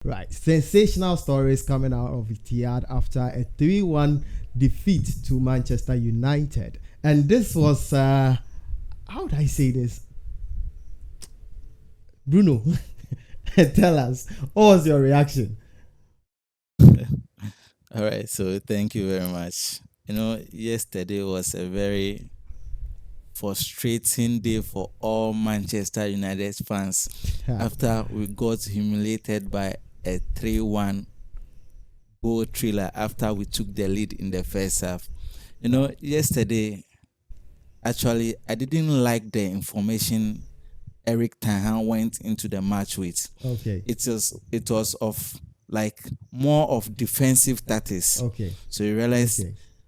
Right. Sensational stories coming out of Etihad after a 3-1 defeat to Manchester United. And this was, how would I say this? Bruno, tell us, what was your reaction? All right, so thank you very much. Yesterday was a very frustrating day for all Manchester United fans after we got humiliated by a 3-1 goal thriller after we took the lead in the first half. Yesterday, actually, I didn't like the information Erik Ten Hag went into the match with. Okay. It was of like more of defensive tactics. Okay. So you realize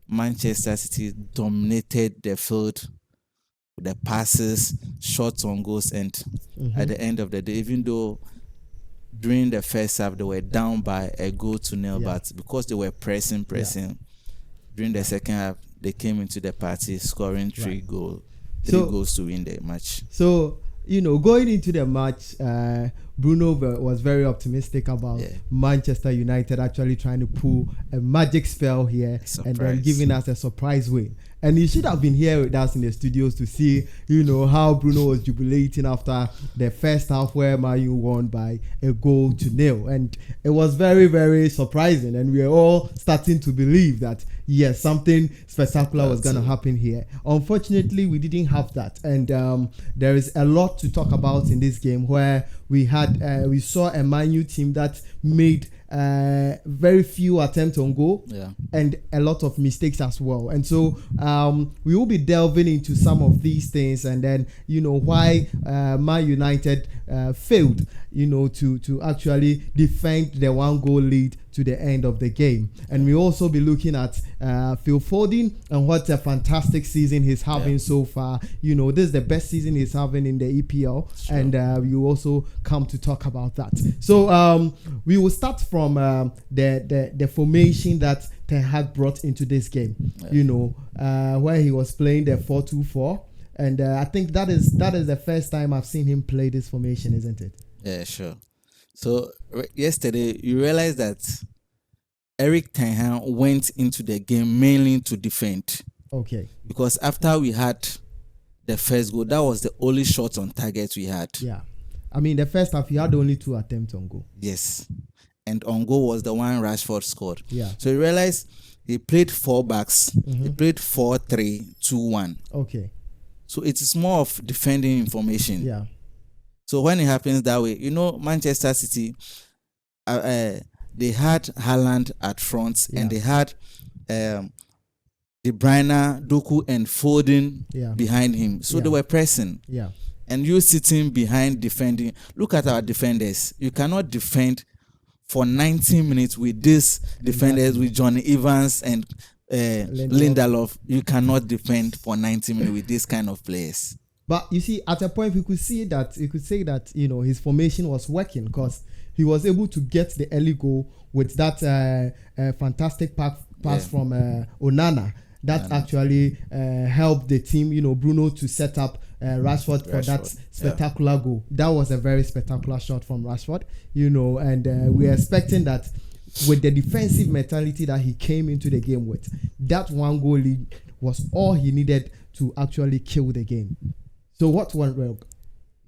Manchester City dominated the field with the passes, shots on goals, and at the end of the day, even though during the first half they were down by a goal to nil, but because they were pressing, during the second half they came into the party scoring three goals to win the match. So going into the match, Bruno was very optimistic about Manchester United actually trying to pull a magic spell here and then giving us a surprise win. And he should have been here with us in the studios to see, how Bruno was jubilating after the first half where Man U won by a goal to nil. And it was very, very surprising. And we were all starting to believe that, yes, something spectacular was going to happen here. Unfortunately, we didn't have that. And there is a lot to talk about in this game where we saw a Man U team that made very few attempts on goal and a lot of mistakes as well. And so we will be delving into some of these things and then why Man United failed to actually defend the 1-goal lead to the end of the game. And we also be looking at Phil Foden and what a fantastic season he's having so far. This is the best season he's having in the EPL, and we will also come to talk about that. So we will start from the formation that Ten Hag brought into this game. Where he was playing the 4-2-4, and I think that is the first time I've seen him play this formation, isn't it? Yeah, sure. So yesterday you realized that Erik Ten Hag went into the game mainly to defend. Okay. Because after we had the first goal, that was the only shot on target we had. Yeah. I mean, the first half, he had only 2 attempts on goal. Yes. And on goal was the one Rashford scored. Yeah. So you realize he played 4 backs. He played 4-3-2-1. Okay. So it is more of defending information. Yeah. So when it happens that way, Manchester City, they had Haaland at front and they had De Bruyne, Doku, and Foden behind him. So they were pressing. Yeah. And you sitting behind defending. Look at our defenders. You cannot defend for 90 minutes with these defenders, with Johnny Evans and Lindelof. You cannot defend for 90 minutes with these kind of players. But you see, at a point, we could say that his formation was working because he was able to get the early goal with that fantastic pass from Onana that actually helped the team, Bruno, to set up Rashford for that spectacular goal. That was a very spectacular shot from Rashford, and we're expecting that with the defensive mentality that he came into the game with, that 1-goal lead was all he needed to actually kill the game. So what went wrong?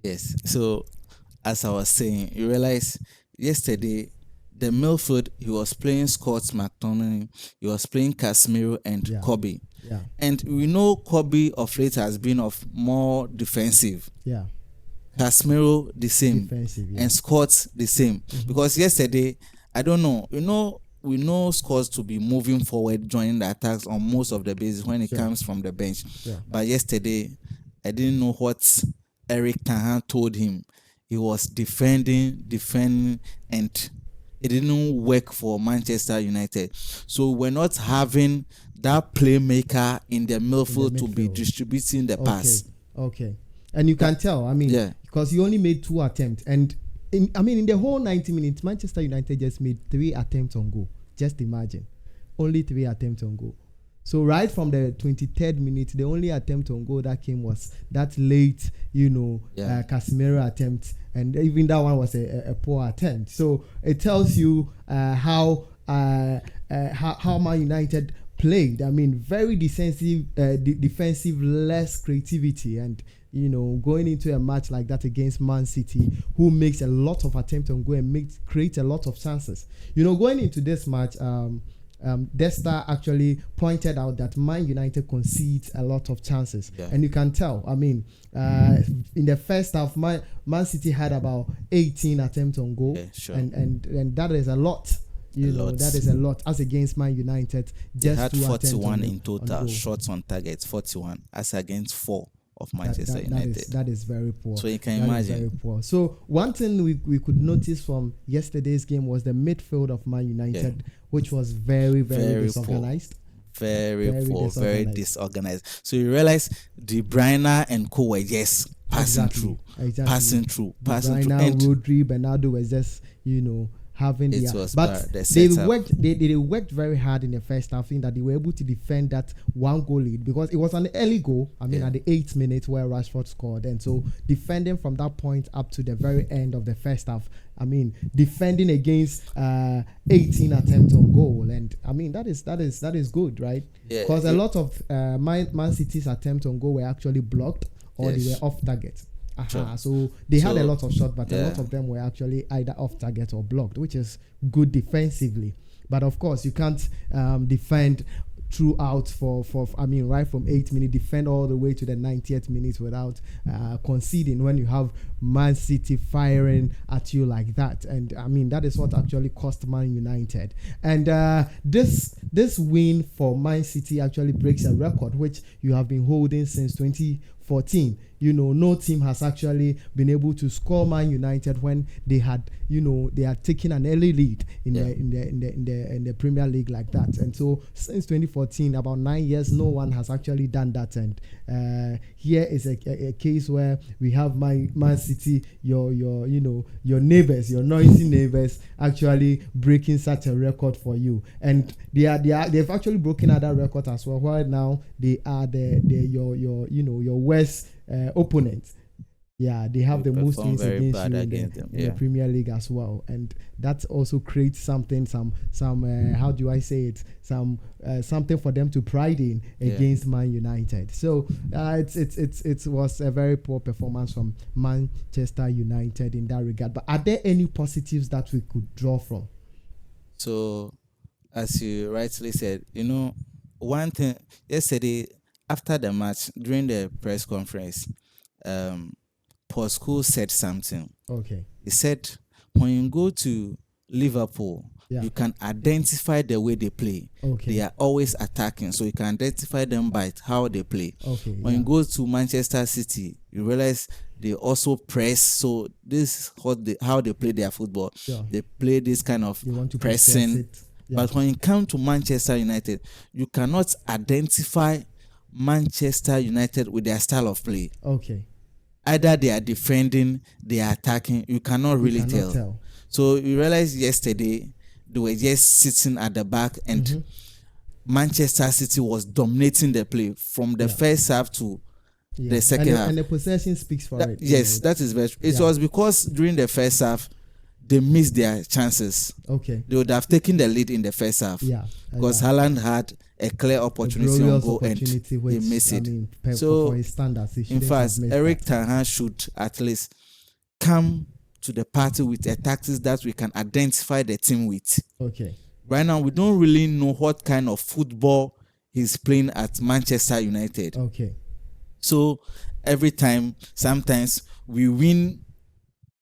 Yes. So as I was saying, you realize yesterday the midfield, he was playing Scott McTominay, he was playing Casemiro and Kobe. Yeah. And we know Kobe of late has been of more defensive. Yeah. Casemiro the same. And Scott the same. Because yesterday, I don't know, we know Scott to be moving forward, joining the attacks on most of the bases when it comes from the bench. Yeah. But yesterday, I didn't know what Erik Ten Hag told him. He was defending, and it didn't work for Manchester United. So we're not having that playmaker in the midfield to be distributing the pass. Okay. And you can tell, because he only made 2 attempts. And in the whole 90 minutes, Manchester United just made 3 attempts on goal. Just imagine. Only 3 attempts on goal. So right from the 23rd minute, the only attempt on goal that came was that late, Casemiro attempt, and even that one was a poor attempt. So it tells you how Man United played. I mean, very defensive, less creativity, and going into a match like that against Man City, who makes a lot of attempts on goal and create a lot of chances. Going into this match, Desta actually pointed out that Man United concedes a lot of chances, and you can tell. I mean, in the first half, Man City had about 18 attempts on goal, and that is a lot. That is a lot as against Man United. They had 41 in total shots on target, 41 as against 4 of Manchester United. That is very poor. So you can imagine. Very poor. So one thing we could notice from yesterday's game was the midfield of Man United, which was very disorganized. Very poor, very disorganized. So you realize De Bruyne and co were just passing through. Passing through. Rodri, Bernardo was just having they worked very hard in the first half, in that they were able to defend that one goal lead, because it was an early goal. I mean, at the 8th minute where Rashford scored, and so defending from that point up to the very end of the first half. I mean, defending against 18 attempts on goal, and I mean that is good, right? Because a lot of Man City's attempts on goal were actually blocked, or they were off target. So they had a lot of shots, but a lot of them were actually either off target or blocked, which is good defensively. But of course, you can't defend throughout right from 8 minutes, defend all the way to the 90th minute without conceding when you have Man City firing at you like that. And I mean, that is what actually cost Man United. And this win for Man City actually breaks a record which you have been holding since 2014. No team has actually been able to score Man United when they had taken an early lead in the Premier League like that. And so since 2014, about 9 years, no one has actually done that. And here is a case where we have Man City, your neighbors, your noisy neighbors, actually breaking such a record for you. And they've actually broken other records as well. Where now they are your worst opponents. They have the most wins against you in the Premier League as well, and that also creates something, some how do I say it, something for them to pride in against Man United. So it was a very poor performance from Manchester United in that regard. But are there any positives that we could draw from? So, as you rightly said, one thing yesterday after the match, during the press conference, Paul Scholes said something. Okay. He said, when you go to Liverpool, you can identify the way they play. Okay. They are always attacking, so you can identify them by how they play. Okay. When you go to Manchester City, you realize they also press. So this is how they play their football. Yeah. They play this kind of pressing. But when you come to Manchester United, you cannot identify Manchester United with their style of play. Okay. Either they are defending, they are attacking. You cannot really tell. So you realize yesterday they were just sitting at the back, and Manchester City was dominating the play from the first half to the second half. And the possession speaks for it. Yes, that is very true. It was because during the first half they missed their chances. Okay. They would have taken the lead in the first half. Because Haaland had a clear opportunity on goal and they missed it. So, for his standards, in fact, Erik Ten Hag should at least come to the party with a tactics that we can identify the team with. Okay. Right now, we don't really know what kind of football he's playing at Manchester United. Okay. So, every time, sometimes we win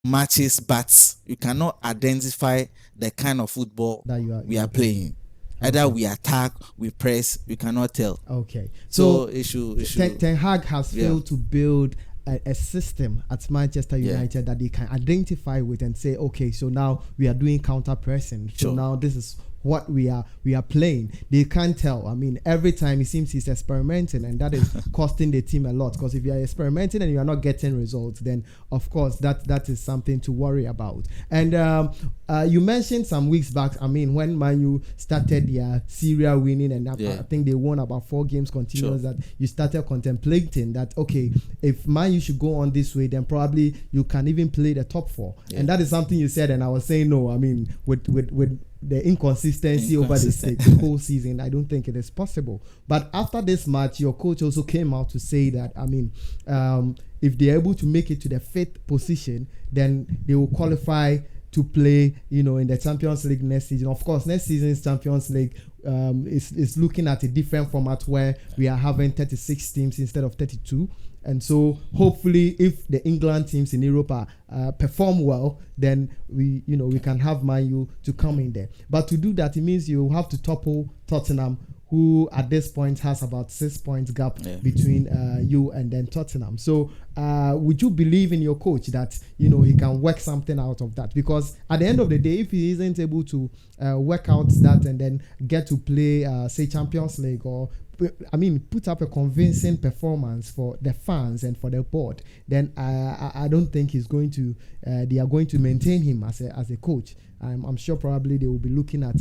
matches, but you cannot identify the kind of football that we are playing. Either we attack, we press, we cannot tell. Okay. So Ten Hag has failed to build a system at Manchester United that they can identify with and say, okay, so now we are doing counter pressing. So now this is what we are playing. They can't tell. I mean, every time it seems he's experimenting, and that is costing the team a lot. Because if you are experimenting and you are not getting results, then of course that is something to worry about. And you mentioned some weeks back, I mean, when Man U started their serial winning, and I think they won about 4 games continuous, that you started contemplating that, okay, if Man U should go on this way, then probably you can even play the top 4. And that is something you said, and I was saying no. I mean, with the inconsistency over the whole season, I don't think it is possible. But after this match, your coach also came out to say that, I mean, if they're able to make it to the 5th position, then they will qualify to play, in the Champions League next season. Of course, next season's Champions League is looking at a different format where we are having 36 teams instead of 32. And so hopefully if the England teams in Europe perform well, then we can have Man U to come in there. But to do that, it means you have to topple Tottenham, who at this point has about 6 points gap between you and then Tottenham. So would you believe in your coach that he can work something out of that? Because at the end of the day, if he isn't able to work out that and then get to play say Champions League, or put up a convincing performance for the fans and for the board, then I don't think he's going to. They are going to maintain him as a coach. I'm sure probably they will be looking at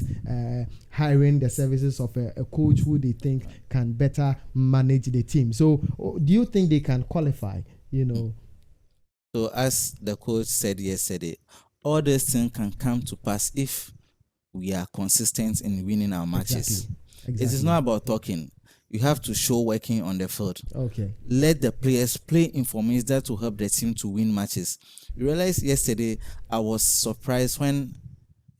hiring the services of a coach who they think can better manage the team. So, do you think they can qualify? So, as the coach said yesterday, all these things can come to pass if we are consistent in winning our matches. Exactly. It is not about talking. You have to show working on the field. Okay. Let the players play in formations that will help the team to win matches. You realize yesterday I was surprised when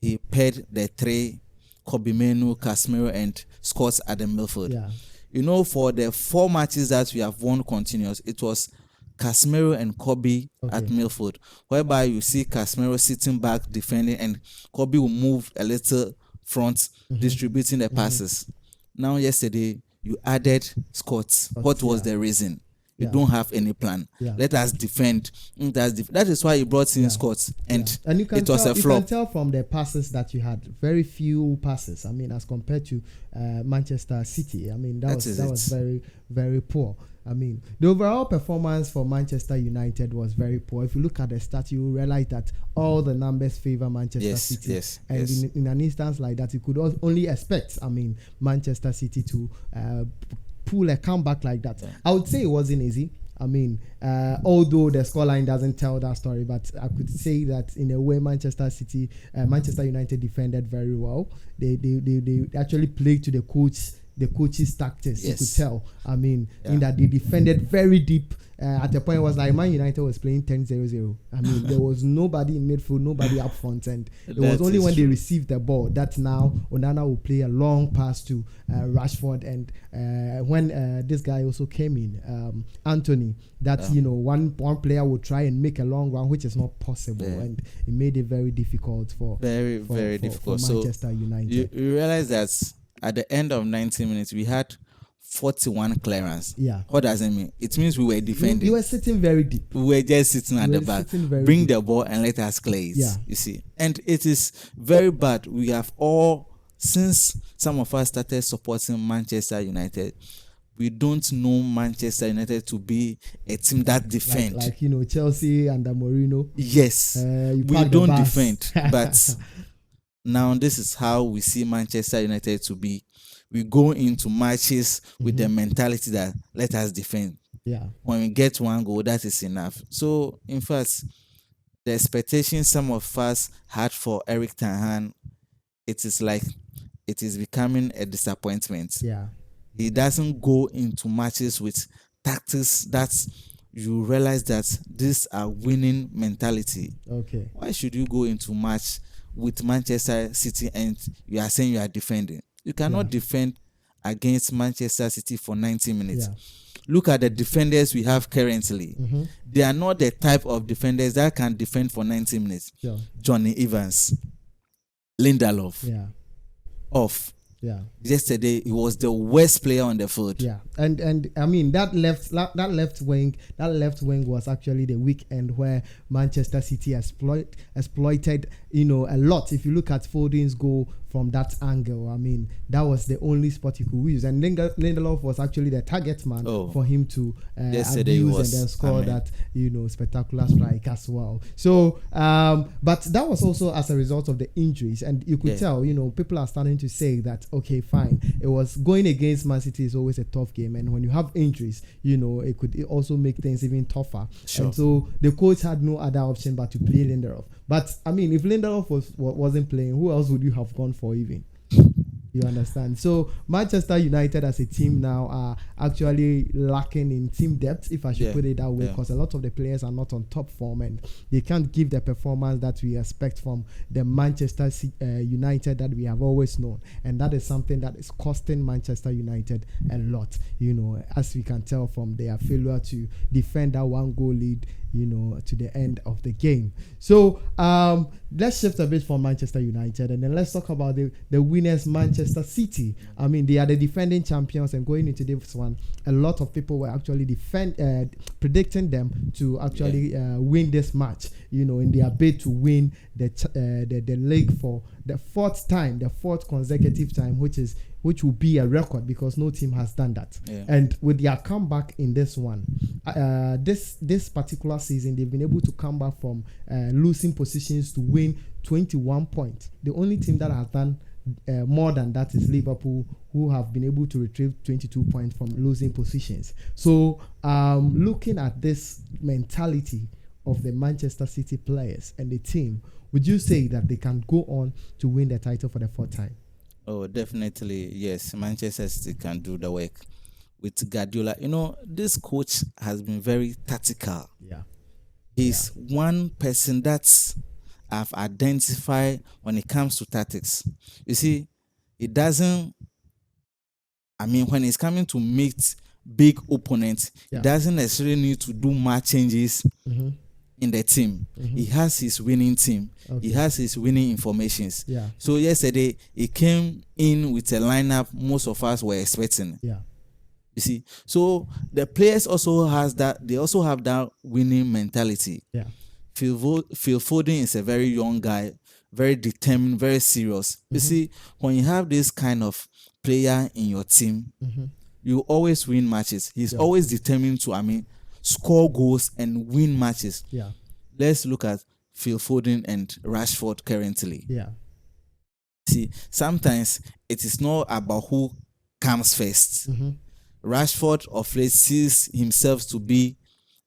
he paired the 3 Kobe Menu, Casemiro, and Scott at the midfield. Yeah. For the 4 matches that we have won continuous, it was Casemiro and Kobe at midfield, whereby you see Casemiro sitting back defending, and Kobe will move a little front, distributing the passes. Now yesterday you added Scott. What was the reason? You don't have any plan. Let us defend. That is why you brought in Scott, and you can it was a flop. You can tell from the passes that you had very few passes. As compared to Manchester City. That was very, very poor. The overall performance for Manchester United was very poor. If you look at the stats, you will realize that all the numbers favor Manchester City. In an instance like that, you could only expect, Manchester City to pull a comeback like that. I would say it wasn't easy. Although the scoreline doesn't tell that story, but I could say that in a way Manchester United defended very well. They actually played to the coach's tactics. You could tell. In that they defended very deep. At the point, it was like Man United was playing 10-0-0. There was nobody in midfield, nobody up front, and it was only when they received the ball that now Onana will play a long pass to Rashford, and when this guy also came in, Anthony, that one player would try and make a long run, which is not possible, and it made it very difficult for Manchester United. You realize that at the end of 90 minutes, we had 41 clearance. What does it mean? It means we were defending. You were sitting very deep. We were just sitting at the back. Bring the ball and let us clear it. You see. And it is very bad. We have since some of us started supporting Manchester United, we don't know Manchester United to be a team that defend. Like Chelsea under Mourinho. Yes. We don't defend. But now this is how we see Manchester United to be. We go into matches with the mentality that let us defend. When we get one goal, that is enough. So, in fact, the expectations some of us had for Erik ten Hag, it is becoming a disappointment. He doesn't go into matches with tactics that you realize that these are winning mentality. Why should you go into match with Manchester City and you are saying you are defending? You cannot defend against Manchester City for 90 minutes. Look at the defenders we have currently. They are not the type of defenders that can defend for 90 minutes. Johnny Evans, Lindelof, off. Yesterday he was the worst player on the field. And that left wing was actually the weekend where Manchester City exploited a lot. If you look at Foden's goal from that angle. I mean, that was the only spot he could use, and Lindelof was actually the target man for him to abuse and then score that spectacular strike as well. So, but that was also as a result of the injuries, and you could tell, people are starting to say that, okay, fine, it was going against Man City is always a tough game, and when you have injuries, it could also make things even tougher. Sure. And so the coach had no other option but to play Lindelof. But I mean, if Lindelof wasn't playing, who else would you have gone for even? You understand? So Manchester United as a team now are actually lacking in team depth, if I should put it that way, because a lot of the players are not on top form and they can't give the performance that we expect from the Manchester United that we have always known. And that is something that is costing Manchester United a lot, as we can tell from their failure to defend that one goal lead, to the end of the game. So let's shift a bit from Manchester United and then let's talk about the winners, Manchester City. I mean, they are the defending champions, and going into this one, a lot of people were actually predicting them to actually win this match, in their bid to win the league for the fourth consecutive time, which will be a record because no team has done that. And with their comeback in this one, this particular season, they've been able to come back from losing positions to win 21 points. The only team that has done more than that is Liverpool, who have been able to retrieve 22 points from losing positions. So looking at this mentality of the Manchester City players and the team, would you say that they can go on to win the title for the fourth time? Oh, definitely, yes. Manchester City can do the work with Guardiola. This coach has been very tactical. He's one person that I've identified when it comes to tactics. You see, it doesn't, when it's coming to meet big opponents, it doesn't necessarily need to do much changes in the team. He has his winning team. He has his winning informations. So yesterday he came in with a lineup most of us were expecting. You see, so the players also have that winning mentality. Phil Foden is a very young guy, very determined, very serious. You see, when you have this kind of player in your team, you always win matches. He's always determined to score goals and win matches. Let's look at Phil Foden and Rashford currently. See, sometimes it is not about who comes first. Rashford of late sees himself to be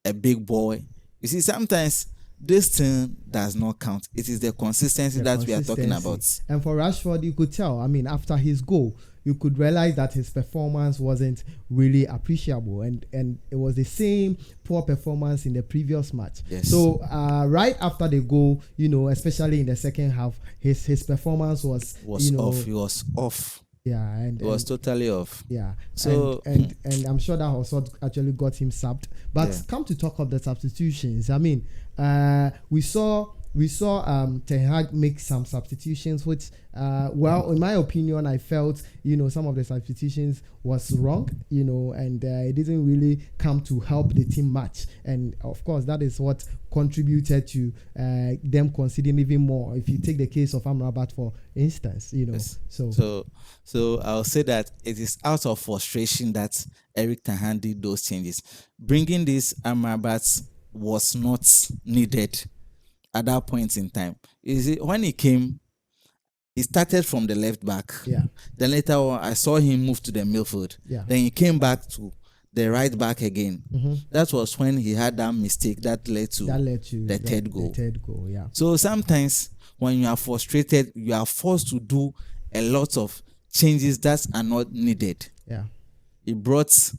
a big boy. You see, sometimes this thing does not count. It is the consistency that we are talking about. And for Rashford, you could tell, after his goal, you could realize that his performance wasn't really appreciable, and it was the same poor performance in the previous match. So right after the goal, especially in the second half, his performance was off. He was off. And it was totally off. So and I'm sure that also actually got him subbed. But come to talk of the substitutions. We saw Ten Hag make some substitutions, which in my opinion, I felt some of the substitutions was wrong, and it didn't really come to help the team much. And of course, that is what contributed to them conceding even more. If you take the case of Amrabat, for instance, So I'll say that it is out of frustration that Eric Ten Hag did those changes. Bringing this Amrabat was not needed at that point in time. When he came, he started from the left back. Then later on, I saw him move to the midfield. Then he came back to the right back again. That was when he had that mistake that led to the third goal. So sometimes when you are frustrated, you are forced to do a lot of changes that are not needed. He brought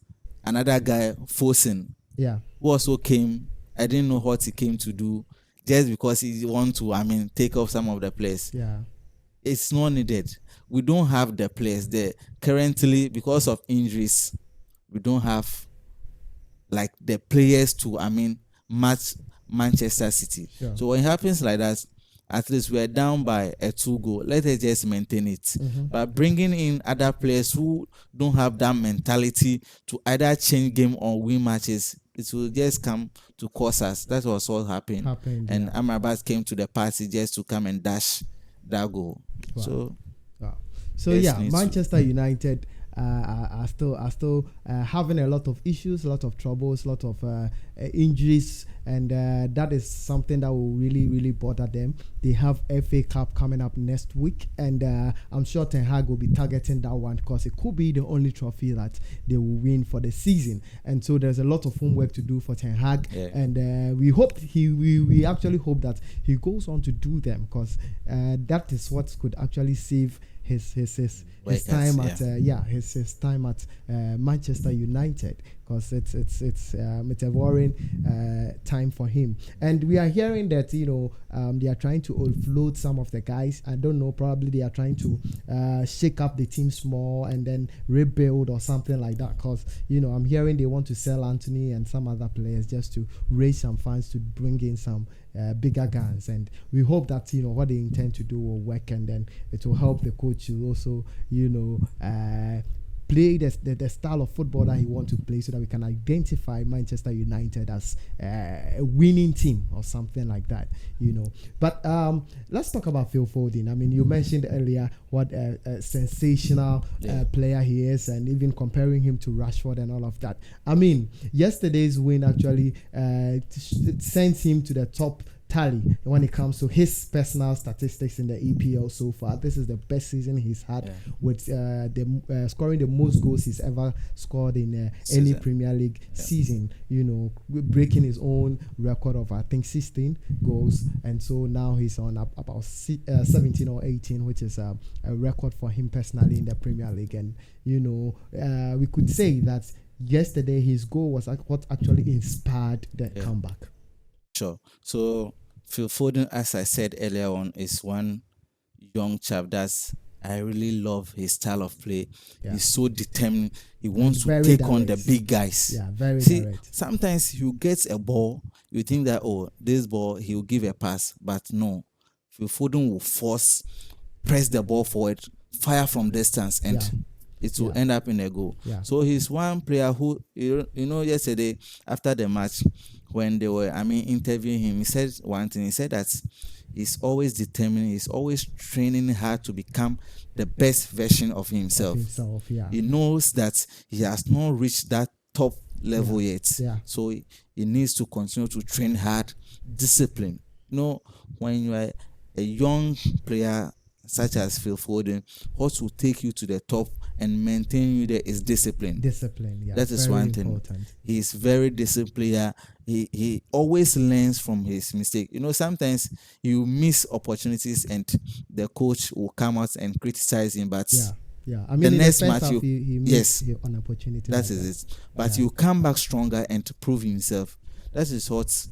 another guy, Foden, who also came. I didn't know what he came to do, just because he want to, take off some of the players. It's not needed. We don't have the players there currently because of injuries. We don't have the players to match Manchester City. So when it happens like that, at least we're down by a 2 goal. Let us just maintain it. But bringing in other players who don't have that mentality to either change game or win matches, it will just come to cause us. That was what happened. And Amrabat came to the party just to come and dash that goal. So Manchester United are still having a lot of issues, a lot of troubles, a lot of injuries, and that is something that will really bother them. They have FA Cup coming up next week, and I'm sure Ten Hag will be targeting that one because it could be the only trophy that they will win for the season. And so there's a lot of homework to do for Ten Hag, and we actually hope that he goes on to do them, because that is what could actually save his time at Manchester United, because it's a worrying time for him. And we are hearing that they are trying to offload some of the guys. I don't know, probably they are trying to shake up the team small and then rebuild or something like that, because I'm hearing they want to sell Anthony and some other players just to raise some funds to bring in some bigger guns. And we hope that what they intend to do will work, and then it will help the coach to also play the style of football that he wants to play, so that we can identify Manchester United as a winning team or something like that, But let's talk about Phil Foden. I mean, you mentioned earlier what a sensational player he is, and even comparing him to Rashford and all of that. I mean, yesterday's win actually sends him to the top tally when it comes to his personal statistics in the EPL so far. This is the best season he's had, with scoring the most goals he's ever scored in any Premier League season, breaking his own record of I think 16 goals, and so now he's on about 17 or 18, which is a record for him personally in the Premier League. And we could say that yesterday his goal was what actually inspired the comeback. Sure. So Phil Foden, as I said earlier on, is one young chap I really love his style of play. He's so determined. He wants to take on the big guys. Yeah, very direct. Sometimes you get a ball, you think that, this ball, he'll give a pass, but no. Phil Foden will press the ball forward, fire from distance, and it will end up in a goal. Yeah. So he's one player who, yesterday after the match, when they were, interviewing him, he said one thing. He said that he's always determined. He's always training hard to become the best version of himself. He knows that he has not reached that top level yet. Yeah. So he needs to continue to train hard, discipline. When you are a young player such as Phil Foden, what will take you to the top and maintain you there is discipline. That is one thing. He's very disciplined. He always learns from his mistake. Sometimes you miss opportunities and the coach will come out and criticize him, but the next match he missed an opportunity. That is it. But you come back stronger and to prove himself. That is what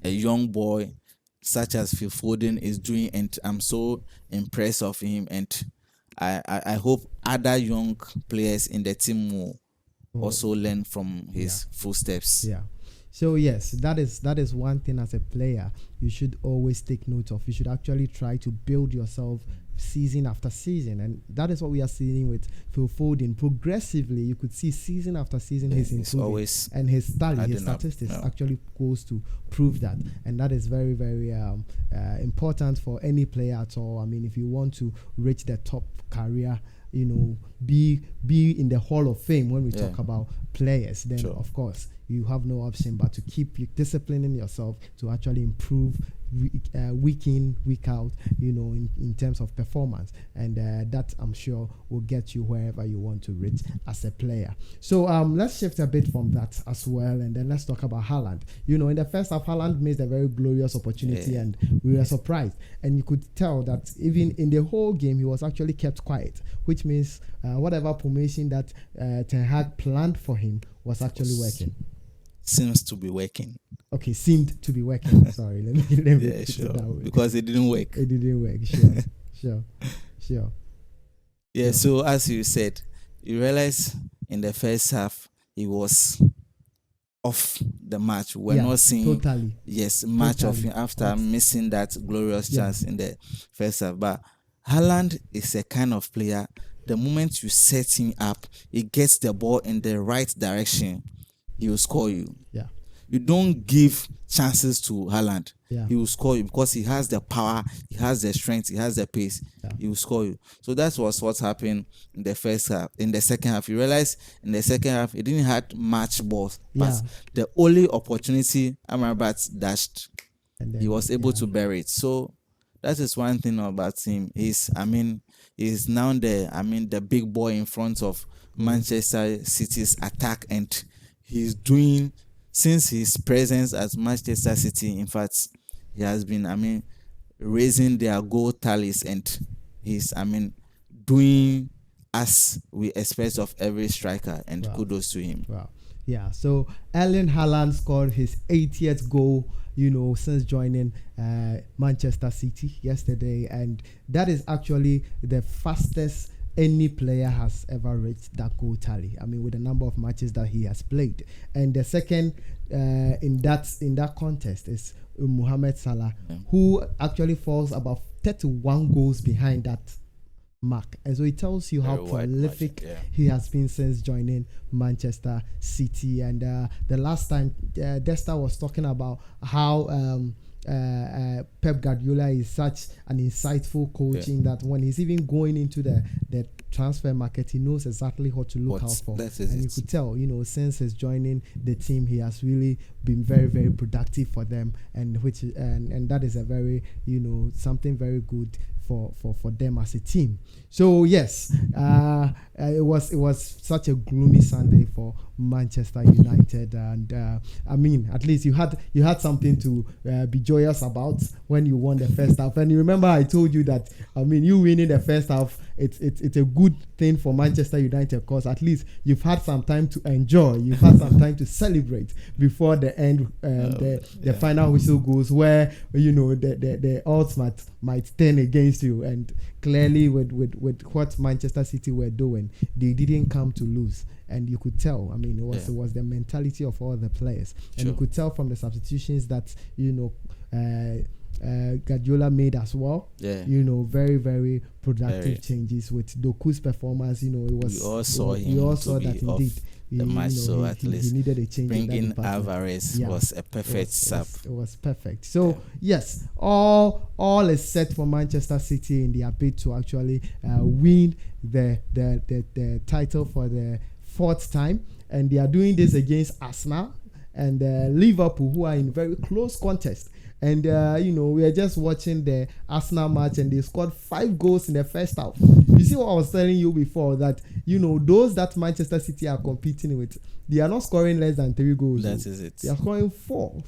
a young boy such as Phil Foden is doing, and I'm so impressed of him, and I hope other young players in the team will also learn from his footsteps. Yeah. So yes, that is one thing as a player you should always take note of. You should actually try to build yourself season after season, and that is what we are seeing with Phil Foden. Progressively, you could see season after season he's improving, and his statistics actually goes to prove that, and that is very, very important for any player at all. I mean, if you want to reach the top career, be in the Hall of Fame when we talk about players, then of course you have no option but to keep disciplining yourself to actually improve week in, week out, in terms of performance, and that I'm sure will get you wherever you want to reach as a player. So let's shift a bit from that as well, and then let's talk about Haaland. In the first half, Haaland missed a very glorious opportunity, and we were surprised, and you could tell that even in the whole game he was actually kept quiet, which means whatever formation that Ten Hag planned for him was actually working. Seems to be working. Okay, seemed to be working. Sorry, let me put it that way. Because it didn't work. It didn't work. Sure. Yeah. So as you said, you realize in the first half he was off the match. We're not seeing much of him after missing that glorious chance in the first half. But Haaland is a kind of player. The moment you set him up, he gets the ball in the right direction. He will score you. Yeah. you don't give chances to Haaland. Yeah. He will score you because he has the power, he has the strength, he has the pace. Yeah. He will score you. So that was what happened in the first half. In the second half, you realize in the second half, he didn't have much balls. But the only opportunity Amrabat dashed, and then, he was able to bury it. So that is one thing about him. He's now the big boy in front of Manchester City's attack, and he's doing, since his presence at Manchester City, in fact, he has been raising their goal tallies, and he's doing as we expect of every striker, and kudos to him. Wow. Yeah, so Erling Haaland scored his 80th goal, since joining Manchester City yesterday, and that is actually the fastest any player has ever reached that goal tally. With the number of matches that he has played. And the second in that contest is Mohamed Salah, who actually falls about 31 goals behind that mark. And so it tells you how prolific he has been since joining Manchester City. And the last time Desta was talking about how Pep Guardiola is such an insightful coach in that when he's even going into the transfer market, he knows exactly what to look out for. And you could tell, since he's joining the team, he has really been very, very productive for them, and that is a very, something very good for them as a team. So yes, it was such a gloomy Sunday for Manchester United, and at least you had something to be joyous about when you won the first half. And you remember I told you that you winning the first half, it's a good thing for Manchester United, because at least you've had some time to enjoy, you've had some time to celebrate before the end, the final whistle goes, where the odds might turn against you. And clearly with what Manchester City were doing, they didn't come to lose. And you could tell, it was the mentality of all the players. And you could tell from the substitutions that, Guardiola made as well. Very, very productive changes with Doku's performance. It was. We all saw him. We all saw that indeed. The match, so at least he needed a change. Bringing Alvarez was a perfect sub. It was perfect. So yes, all is set for Manchester City in their bid to actually win the title for the fourth time, and they are doing this against Arsenal and Liverpool, who are in very close contest. And we are just watching the Arsenal match, and they scored 5 goals in the first half. You see what I was telling you before, that those that Manchester City are competing with, they are not scoring less than 3 goals. That is it. They are scoring 4.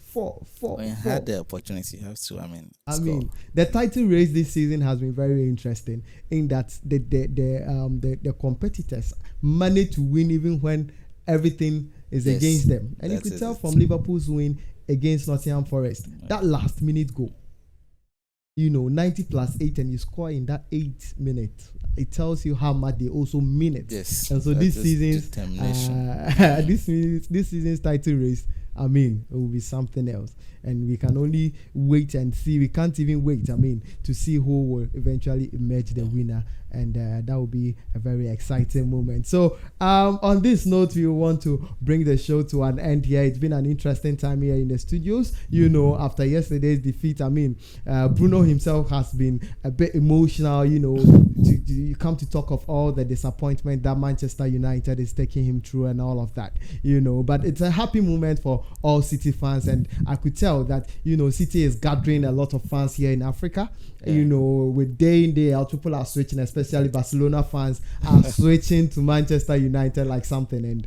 When you had the opportunity, you have to. The title race this season has been very interesting in that the competitors manage to win even when everything is against them. And you could tell from Liverpool's win against Nottingham Forest, that last minute goal, 90 plus 8, and you score in that 8 minutes. It tells you how much they also mean it. Yes. And so this season's this season's title race, it will be something else. And we can only wait and see. We can't even wait, to see who will eventually emerge the winner. And that will be a very exciting moment. So on this note, we want to bring the show to an end here. It's been an interesting time here in the studios. After yesterday's defeat, Bruno himself has been a bit emotional, you come to talk of all the disappointment that Manchester United is taking him through and all of that, But it's a happy moment for all City fans. And I could tell that, City is gathering a lot of fans here in Africa. With day in, day out, people are switching, especially Barcelona fans are switching to Manchester United like something, and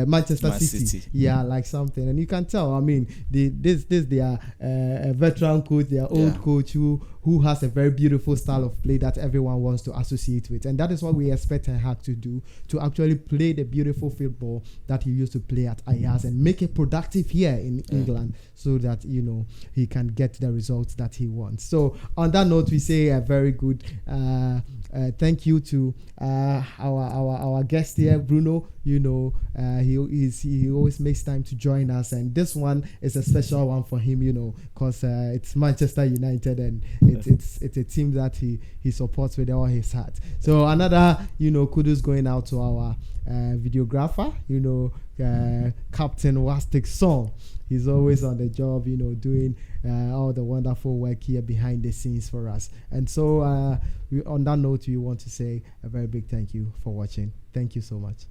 Manchester City, like something. And you can tell, they are a veteran coach, they are old coach who has a very beautiful style of play that everyone wants to associate with. And that is what we expect Ten Hag to do, to actually play the beautiful football that he used to play at Ajax and make it productive here in England, so that, he can get the results that he wants. So on that note, we say a very good thank you to our guest here, Bruno. He always makes time to join us, and this one is a special one for him, because it's Manchester United, and it's a team that he supports with all his heart. So another kudos going out to our videographer, Captain Wastic Song. He's always on the job, doing all the wonderful work here behind the scenes for us. And so on that note, we want to say a very big thank you for watching. Thank you so much.